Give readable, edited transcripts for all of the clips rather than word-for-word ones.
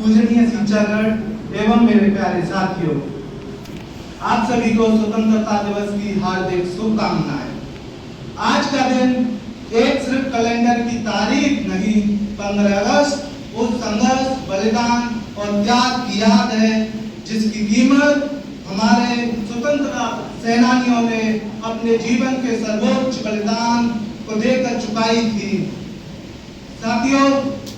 पूजनीय शिक्षागण एवं मेरे प्यारे साथियों, आप सभी को स्वतंत्रता दिवस की हार्दिक शुभकामनाएं। आज का दिन एक सिर्फ कैलेंडर की तारीख नहीं, 15 अगस्त उस संघर्ष, बलिदान और त्याग की याद है जिसकी कीमत हमारे स्वतंत्रता सेनानियों ने अपने जीवन के सर्वोच्च बलिदान को देकर चुकाई थी। साथियों,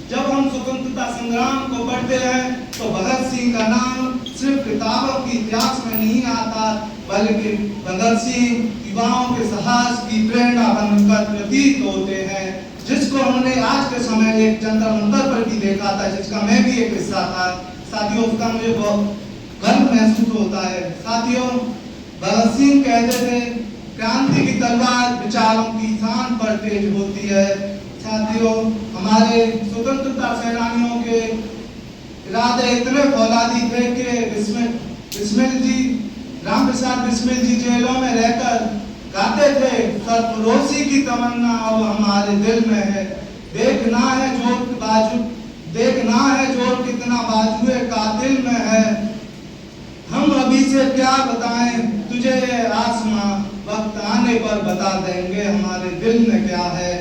जब हम स्वतंत्रता संग्राम को पढ़ते हैं तो भगत सिंह का नाम सिर्फ किताबों के इतिहास में नहीं आता, बल्कि भगत सिंह युवाओं के साहस की प्रेरणा बनकर प्रतीत होते हैं, जिसको हमने आज के समय एक जंतर मंतर पर भी देखा था, जिसका मैं भी एक हिस्सा था। साथियों, उसका मुझे बहुत गर्व महसूस होता है। साथियों, भगत सिंह कहते थे, क्रांति की तलवार विचारों की शान पर तेज होती है। साथियों, हमारे स्वतंत्रता सेनानियों के इरादे इतने फौलादी थे कि बिस्मिल जी, राम प्रसाद बिस्मिल जी जेलों में रहकर गाते थे, सरफरोशी की तमन्ना अब हमारे दिल में है, देखना है जोर कितना बाजुए कातिल में है, हम अभी से क्या बताएं तुझे आसमां, वक्त आने पर बता देंगे हमारे दिल में क्या है।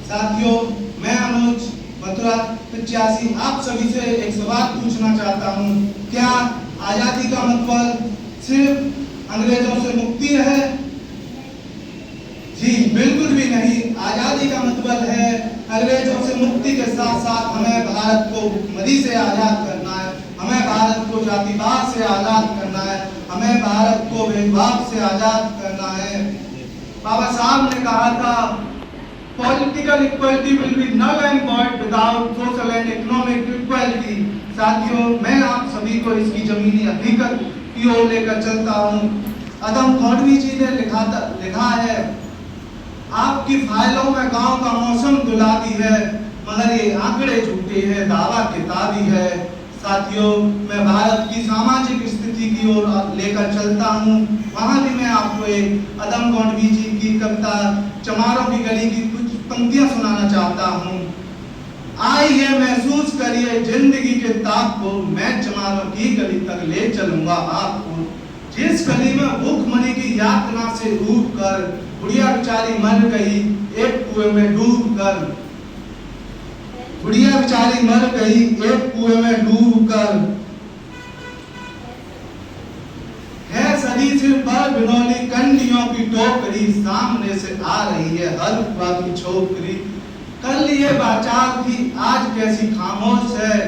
साथियों, मैं अनुज मथुरा 85 आप सभी से एक सवाल पूछना चाहता हूँ, क्या आजादी का मतलब सिर्फ अंग्रेजों से मुक्ति है? जी बिल्कुल भी नहीं। आजादी का मतलब है अंग्रेजों से मुक्ति के साथ साथ हमें भारत को भुखमरी से आजाद करना है, हमें भारत को जातिवाद से आजाद करना है, हमें भारत को भेदभाव से आजाद करना है। बाबा साहब ने कहा था, political equality will be null and void without social and economic equality. साथियों, मैं आप सभी को इसकी जमीनी हकीकत की ओर लेकर चलता हूँ। अदम खौडवी जी ने लिखा है, आपकी फाइलों में गांव का मौसम गुलाबी है, मगर ये आंकड़े झूठे हैं, दावा किताबी है। साथियों, मैं भारत की सामाजिक स्थिति की ओर लेकर चलता हूँ। वहाँ भी मैं आपको एक अदम खौडवी जी की कविता चमारों की गली की कुछ पंक्तियां सुनाना चाहता हूँ। आइए महसूस करिए जिंदगी के ताप को, मैं चमारों की गली तक ले चलूंगा आपको, जिस गली में भूखमरी की यातना से ऊब कर बुढ़िया बेचारी मर गई एक कुएं में डूब कर, बुढ़िया बेचारी मर गई एक कुएं में डूब कर, है सदी सिर पर बिनौली कंडियों की टोकरी, सामने से आ रही है हल्वा की छोकरी, कल ये बाचाल थी आज कैसी खामोश है,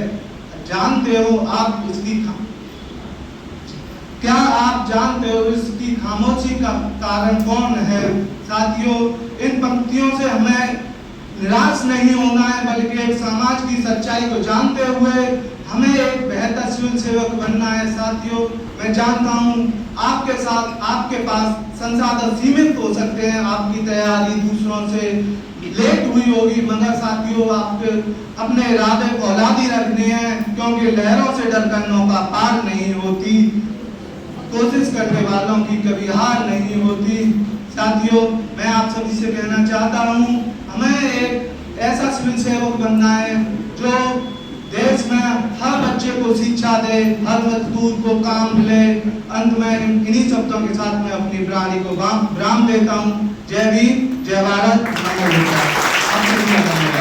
जानते हो आप इसकी क्या आप जानते हो इसकी खामोशी का कारण कौन है? साथियों, इन पंक्तियों से हमें निराश नहीं होना है, बल्कि एक समाज की सच्चाई को जानते हुए हमें एक बेहतर सिविल सेवक बनना है। साथियों, मैं जानता हूँ आपके पास संसाधन सीमित हो सकते हैं, आपकी तैयारी दूसरों से लेट हुई होगी, मगर साथियों, आपके अपने इरादे फौलादी रखने हैं, क्योंकि लहरों से डरकर नौका पार नहीं होती, कोशिश करने वालों की कभी हार नहीं होती। साथियों, मैं आप सभी से कहना चाहता हूँ, हमें एक ऐसा सिविल सेवक बनना है जो देश में हर बच्चे को शिक्षा दे, हर मजदूर को काम मिले। अंत में इन्हीं शब्दों के साथ मैं अपनी वाणी को विराम देता हूँ। जय भीम, जय भारत, नमो बुद्धाय।